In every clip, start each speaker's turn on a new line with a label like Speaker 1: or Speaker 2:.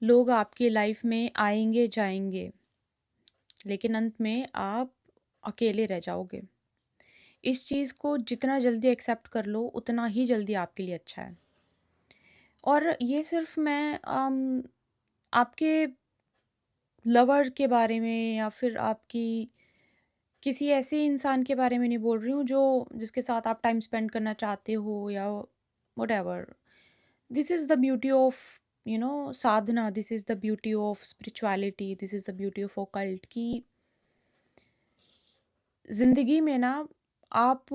Speaker 1: लोग आपकी लाइफ में आएँगे, जाएँगे, लेकिन अंत में आप अकेले रह जाओगे। इस चीज़ को जितना जल्दी एक्सेप्ट कर लो, उतना ही जल्दी आपके लिए अच्छा है। और ये सिर्फ़ मैं आपके लवर के बारे में या फिर आपकी किसी ऐसे इंसान के बारे में नहीं बोल रही हूँ जो जिसके साथ आप टाइम स्पेंड करना चाहते हो या whatever. This is the beauty of Sadhana, this is the beauty of spirituality, this is the beauty of occult कि ज़िंदगी में ना आप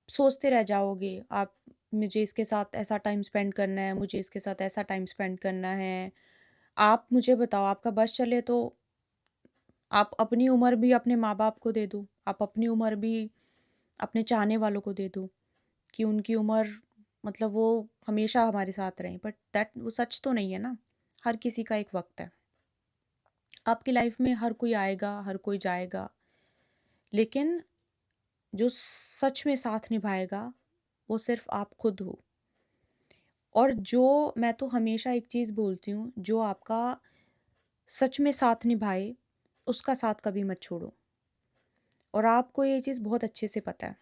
Speaker 1: सोचते रह जाओगे। आप मुझे इसके साथ ऐसा टाइम स्पेंड करना है, मुझे इसके साथ ऐसा टाइम स्पेंड करना है। आप मुझे बताओ, आपका बस चले तो आप अपनी उम्र भी अपने माँ-बाप को दे दो, आप अपनी उम्र भी अपने चाहने वालों को दे दो कि उनकी उम्र मतलब वो हमेशा हमारे साथ रहें, बट दैट वो सच तो नहीं है ना। हर किसी का एक वक़्त है। आपकी लाइफ में हर कोई आएगा, हर कोई जाएगा, लेकिन जो सच में साथ निभाएगा, वो सिर्फ़ आप खुद हो। और जो मैं तो हमेशा एक चीज़ बोलती हूँ, जो आपका सच में साथ निभाए, उसका साथ कभी मत छोड़ो। और आपको ये चीज़ बहुत अच्छे से पता है।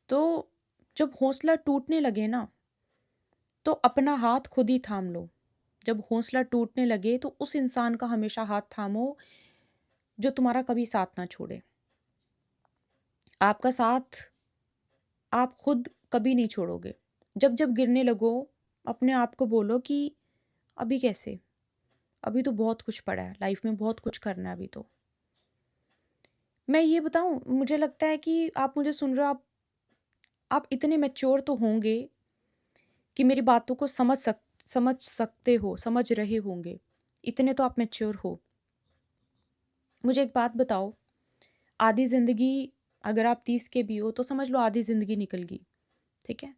Speaker 1: तो जब हौसला टूटने लगे ना, तो अपना हाथ खुद ही थाम लो। जब हौसला टूटने लगे, तो उस इंसान का हमेशा हाथ थामो, जो तुम्हारा कभी साथ ना छोड़े। आपका साथ आप खुद कभी नहीं छोड़ोगे। जब-जब गिरने लगो, अपने आप को बोलो कि अभी कैसे? अभी तो बहुत कुछ पड़ा है, लाइफ में बहुत कुछ करना है अभी तो। मैं ये बताऊँ, मुझे लगता है कि आप मुझे सुन रहे हो, आप इतने मैच्योर तो होंगे कि मेरी बातों को समझ सकते हो, समझ रहे होंगे। इतने तो आप मैच्योर हो। मुझे एक बात बताओ, आधी ज़िंदगी अगर आप 30 के भी हो, तो समझ लो आधी ज़िंदगी निकल गई, ठीक है?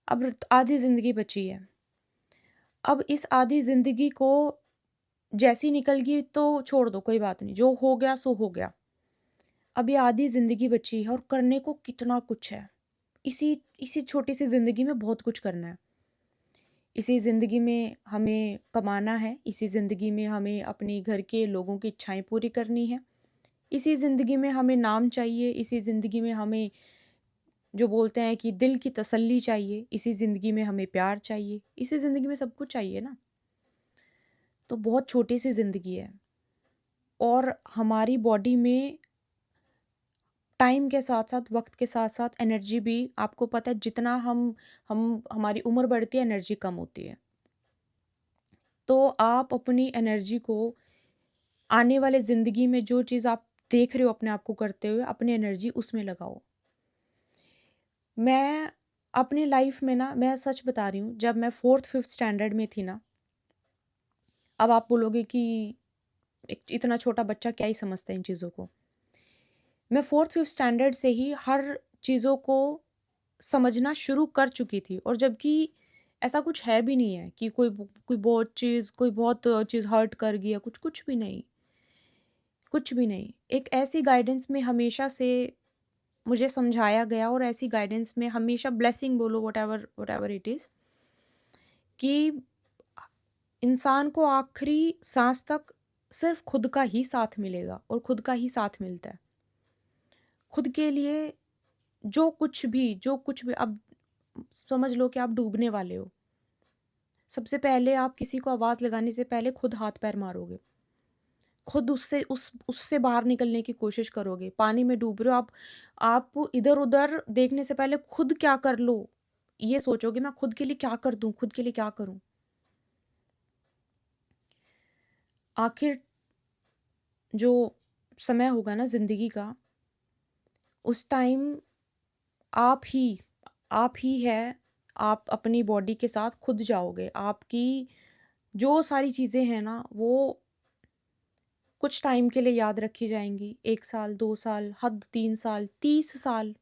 Speaker 1: अब आधी ज़िंदगी बची है। अब इस आधी ज़िंदगी को जैसी निकल गई तो छोड़ दो, कोई बात नहीं, जो हो गया सो हो गया। अब ये आधी ज़िंदगी बची है और करने को कितना कुछ है। इसी इसी छोटी-सी ज़िंदगी में बहुत कुछ करना है। इसी ज़िंदगी में हमें कमाना है, इसी ज़िंदगी में हमें अपने घर के लोगों की इच्छाएँ पूरी करनी है, इसी ज़िंदगी में हमें नाम चाहिए, इसी ज़िंदगी में हमें जो बोलते हैं कि दिल की तसल्ली चाहिए, इसी ज़िंदगी में हमें प्यार चाहिए, इसी ज़िंदगी में सब कुछ चाहिए ना। तो बहुत छोटी-सी ज़िंदगी है और हमारी बॉडी में टाइम के साथ-साथ, वक़्त के साथ-साथ एनर्जी भी आपको पता है, जितना हम हमारी उम्र बढ़ती है, एनर्जी कम होती है। तो आप अपनी एनर्जी को आने वाले ज़िंदगी में जो चीज़ आप देख रहे हो अपने आप को करते हुए, अपनी एनर्जी उसमें लगाओ। मैं अपनी लाइफ़ में ना, मैं सच बता रही हूँ, जब मैं 4th-5th स्टैंडर्ड में थी ना, अब आप बोलोगे कि एक इतना छोटा बच्चा क्या ही समझता है इन चीज़ों को। मैं 4th-5th स्टैंडर्ड से ही हर चीज़ों को समझना शुरू कर चुकी थी, और जबकि ऐसा कुछ है भी नहीं है कि कोई बहुत चीज़ हर्ट कर गई या कुछ, कुछ भी नहीं, कुछ भी नहीं। एक ऐसी गाइडेंस में हमेशा से मुझे समझाया गया, और ऐसी गाइडेंस में हमेशा ब्लेसिंग बोलो, व्हाटएवर व्हाटएवर इट इज़, कि इंसान को आखिरी साँस तक सिर्फ़ खुद का ही साथ मिलेगा और खुद का ही साथ मिलता है। खुद के लिए जो कुछ भी अब समझ लो कि आप डूबने वाले हो। सबसे पहले आप किसी को आवाज़ लगाने से पहले खुद हाथ-पैर मारोगे। खुद उससे बाहर निकलने की कोशिश करोगे। पानी में डूब रहे हो आप इधर-उधर देखने से पहले खुद क्या कर लो, ये सोचोगे, मैं खुद के लिए क्या कर दूँ, खुद के लिए क्या करूँ? आखिर जो समय होगा ना ज़िंदगी का, उस टाइम आप ही आप ही है, आप अपनी बॉडी के साथ खुद जाओगे। आपकी जो सारी चीज़ें हैं ना, वो कुछ टाइम के लिए याद रखी जाएँगी। 1 साल, 2 साल, हद 3 साल, 30 साल,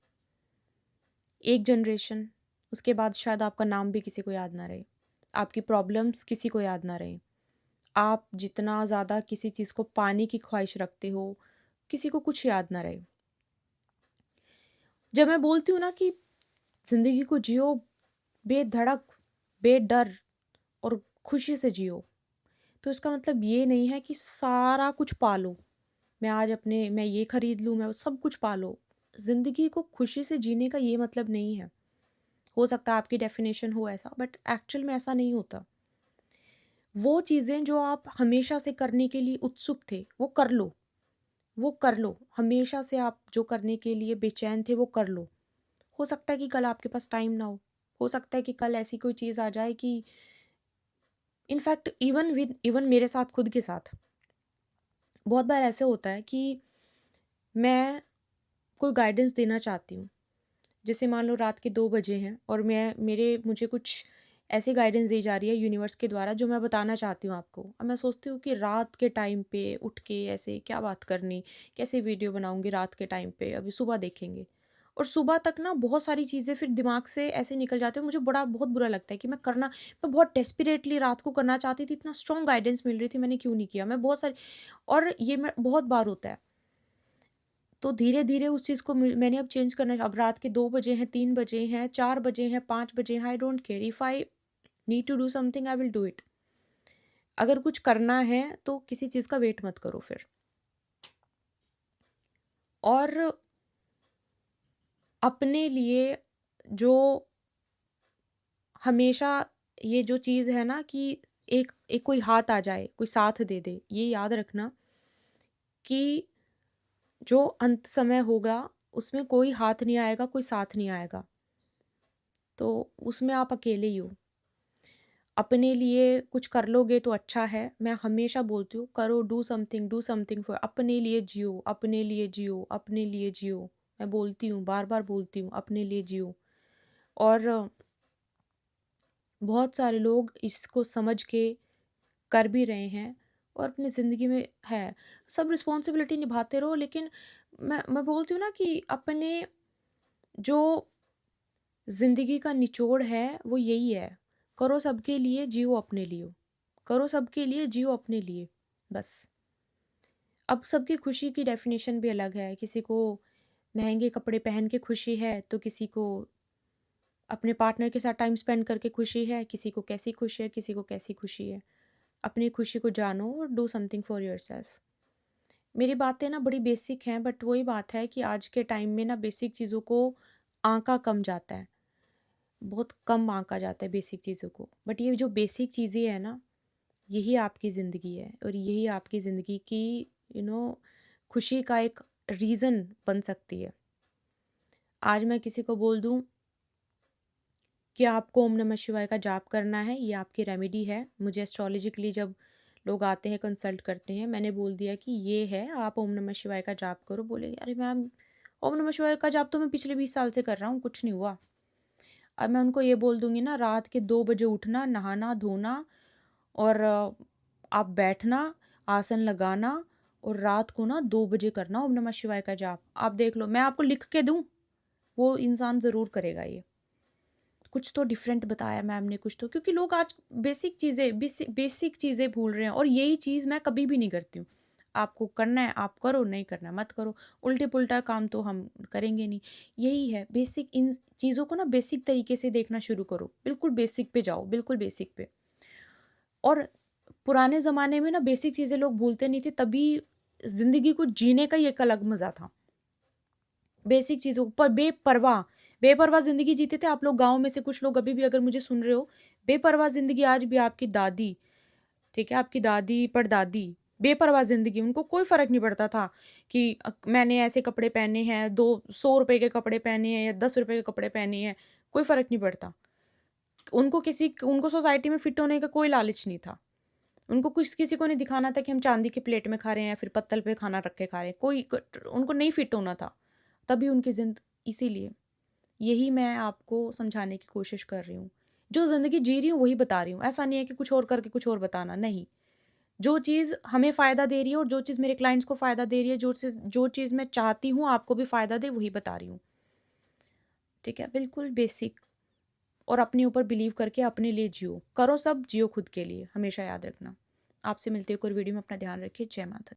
Speaker 1: 1 जनरेशन, उसके बाद शायद आपका नाम भी किसी को याद ना रहे। आपकी प्रॉब्लम्स किसी को याद ना रहे। आप जितना ज़्यादा किसी चीज़ को पाने की ख़्वाहिश रखते हो, किसी को कुछ याद ना रहे। जब मैं बोलती हूँ ना कि ज़िंदगी को जियो बेधड़क, बेडर और खुशी से जियो। तो इसका मतलब ये नहीं है कि सारा कुछ पालो। मैं ये खरीद लूँ, मैं वो सब कुछ पालो। ज़िंदगी को खुशी से जीने का ये मतलब नहीं है। हो सकता है आपकी डेफ़िनेशन हो ऐसा, बट एक्चुअल में ऐसा नहीं होता। वो चीज़ें जो आप हमेशा से करने के लिए उत्सुक थे, वो कर लो, वो कर लो। हमेशा से आप जो करने के लिए बेचैन थे, वो कर लो। हो सकता है कि कल आपके पास टाइम ना हो। हो सकता है कि कल ऐसी कोई चीज़ आ जाए कि इनफैक्ट इवन मेरे साथ, खुद के साथ, बहुत बार ऐसे होता है कि मैं कोई गाइडेंस देना चाहती हूँ। जैसे मान लो रात के 2 बजे हैं और मुझे कुछ ऐसी गाइडेंस दी जा रही है यूनिवर्स के द्वारा जो मैं बताना चाहती हूँ आपको। अब मैं सोचती हूँ कि रात के टाइम पे उठ के ऐसे क्या बात करनी, कैसे वीडियो बनाऊँगी रात के टाइम पे, अभी सुबह देखेंगे। और सुबह तक ना बहुत सारी चीज़ें फिर दिमाग से ऐसे निकल जाती हैं, मुझे बहुत बुरा लगता है कि मैं बहुत डेस्परेटली रात को करना चाहती थी, इतना स्ट्रॉन्ग गाइडेंस मिल रही थी, मैंने क्यों नहीं किया? मैं बहुत सारी और ये मैं बहुत बार होता है। तो धीरे-धीरे उस चीज़ को मैंने अब चेंज करना है। अब रात के 2 बजे हैं, 3 बजे हैं, 4 बजे हैं, 5 बजे हैं, I don't care. If I need to do something I will do it. अगर कुछ करना है तो किसी चीज़ का वेट मत करो फिर। और अपने लिए जो हमेशा ये जो चीज़ है ना कि एक एक कोई हाथ आ जाए, कोई साथ दे दे, ये याद रखना कि जो अंत समय होगा उसमें कोई हाथ नहीं आएगा, कोई साथ नहीं आएगा। तो उसमें आप अकेले ही हो। अपने लिए कुछ कर लोगे तो अच्छा है। मैं हमेशा बोलती हूँ करो, डू समथिंग फॉर, अपने लिए जियो, अपने लिए जियो, अपने लिए जियो। मैं बोलती हूँ, बार-बार बोलती हूँ, अपने लिए जियो। और बहुत सारे लोग इसको समझ के कर भी रहे हैं और अपनी ज़िंदगी में है। सब रिस्पॉन्सिबिलिटी निभाते रहो, लेकिन मैं बोलती हूँ ना कि अपने जो ज़िंदगी का निचोड़ है वो यही है, करो सबके लिए, जियो अपने लिए। करो सबके लिए, जियो अपने लिए, बस। अब सबकी खुशी की डेफ़िनेशन भी अलग है, किसी को महँगे कपड़े पहन के खुशी है, तो किसी को अपने पार्टनर के साथ टाइम स्पेंड करके खुशी है, किसी को कैसी खुशी है, किसी को कैसी खुशी है। अपनी खुशी को जानो और डू समथिंग फॉर योरसेल्फ। मेरी बातें ना बड़ी बेसिक हैं, बट वही बात है कि आज के टाइम में ना बेसिक चीज़ों को आँका कम जाता है। बहुत कम आँका जाता है बेसिक चीज़ों को। बट ये जो बेसिक चीज़ें हैं ना, यही आपकी ज़िंदगी है और यही आपकी ज़िंदगी की यू नो खुशी का एक रीज़न बन सकती है। आज मैं किसी को बोल दूँ कि आपको ओम नमः शिवाय का जाप करना है, ये आपकी रेमेडी है। मुझे एस्ट्रोलॉजिकली जब लोग आते हैं, कंसल्ट करते हैं, मैंने बोल दिया कि ये है, आप ओम नमः शिवाय का जाप करो। बोले, "अरे मैम, ओम नमः शिवाय का जाप तो मैं पिछले 20 साल से कर रहा हूँ, कुछ नहीं हुआ।" अब मैं उनको ये बोल दूँगी ना, रात के 2 बजे उठना, नहाना-धोना और आप बैठना, आसन लगाना और रात को ना 2 बजे करना ओम नमः शिवाय का जाप। आप देख लो, मैं आपको लिख के दूँ, वो इंसान ज़रूर करेगा ये। कुछ तो डिफरेंट बताया मैम ने, कुछ तो, क्योंकि लोग आज बेसिक चीज़ें भूल रहे हैं और यही चीज़ मैं कभी भी नहीं करती हूँ। आपको करना है आप करो, नहीं करना है मत करो। उल्टे-पुल्टा काम तो हम करेंगे नहीं। यही है बेसिक, इन चीज़ों को ना बेसिक तरीके से देखना शुरू करो। बिल्कुल बेसिक पे जाओ, बिल्कुल बेसिक पे। और पुराने ज़माने में ना बेसिक चीज़ें लोग भूलते नहीं थे, तभी ज़िंदगी को जीने का ही एक अलग मज़ा था। बेसिक चीज़ों पर बेपरवाह ज़िंदगी जीते थे आप लोग। गाँव में से कुछ लोग अभी भी अगर मुझे सुन रहे हो, बेपरवाह ज़िंदगी आज भी आपकी दादी, ठीक है? आपकी दादी, परदादी, बेपरवाह ज़िंदगी, उनको कोई फ़र्क नहीं पड़ता था कि मैंने ऐसे कपड़े पहने हैं, 200 रुपए के कपड़े पहने हैं या 10 रुपए के कपड़े पहने हैं, कोई फ़र्क नहीं पड़ता। उनको सोसाइटी में फिट होने का कोई लालच नहीं था। उनको कुछ किसी को नहीं दिखाना था कि हम चांदी की प्लेट में खा रहे हैं या फिर पत्तल पे खाना रख के खा रहे हैं। उनको नहीं फिट होना था। तभी उनकी इसीलिए यही मैं आपको समझाने की कोशिश कर रही हूँ। जो ज़िंदगी जी रही हूँ वही बता रही हूँ। ऐसा नहीं है कि कुछ और करके कुछ और बताना, नहीं। जो चीज़ हमें फ़ायदा दे रही है और जो चीज़ मेरे क्लाइंट्स को फ़ायदा दे रही है, जो चीज़ मैं चाहती हूँ आपको भी फ़ायदा दे, वही बता रही हूँ। ठीक है? बिल्कुल बेसिक, और अपने ऊपर बिलीव करके अपने लिए जियो। करो सब, जियो खुद के लिए, हमेशा याद रखना। आपसे मिलते हैं एक और वीडियो में, अपना ध्यान रखिए। जय माता दी।